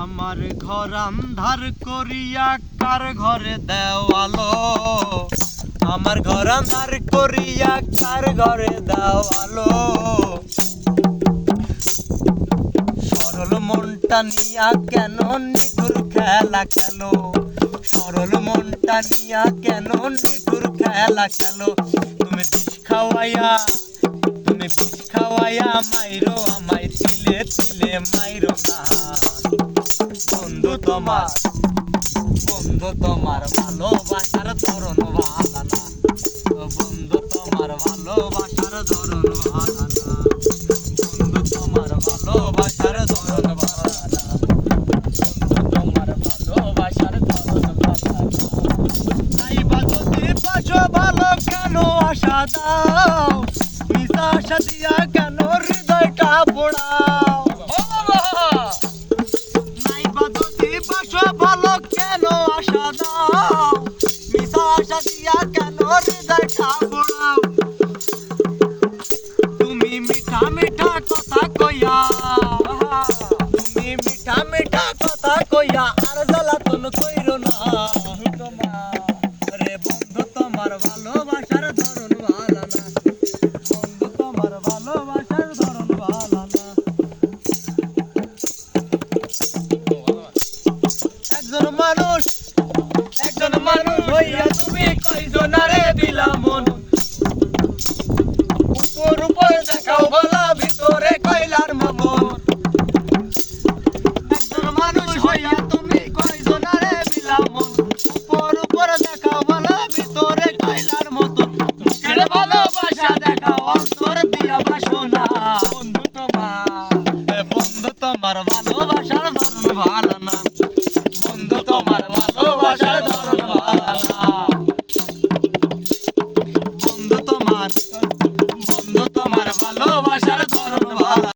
আমার ঘর আন্ধার করিয়া কার ঘরে দেওয়ালো, আমার ঘর আন্ধার করিয়া কার ঘরে দেওয়ালো। সরল মনটা নিয়া কেন নিঠুর খেলা খেলো, সরল মনটা নিয়া কেন নিঠুর খেলা খেলো। তুমি বিষ খাওয়াইয়া মাইরো আমায় তিলে তিলে মাইরো না। বন্ধু তোমার ভালোবাসার ধরন ভালো না, বন্ধু তোমার ভালোবাসার ধরন ভালো না, বন্ধু তোমার ভালোবাসার ধরন ভালো না, বন্ধু তোমার ভালোবাসার ধরন ভালো না। তাই বা যদি পাশো ভালো কেন আশা দাও, মিশা আশা দিয়া কেন হৃদয়টা পোড়াও। ভালো কেন আশা দাও, মিশা আশা দিয়া কেন হৃদয়টা পোড়াও। তুমি মিঠা মিঠা কথা কইয়া, তুমি মিঠা মিঠা কথা কইয়া আর জ্বালাতন কইরো না। রে বন্ধু তোমার ভালোবাসার ধরন ভালো না, বন্ধু তোমার ভালোবাসার ধরন ভালো না। একজন মানুষ হইয়া তুমি কয়জনারে দিলা মন, উপর উপর দেখাও ভালা ভিতরে কইলার মতন। একজন মানুষ হইয়া তুমি কয়জনারে দিলা মন, উপর উপর দেখাও ভালা ভিতরে কইলার মতন। মুখের ভালোবাসা দেখাও অন্তর দিয়া বাসনা। বন্ধু তোমার ভালোবাসার ধরন ভালো না, বন্ধু তোমার ভালোবাসার ধরন ভালো না, বন্ধু তোমার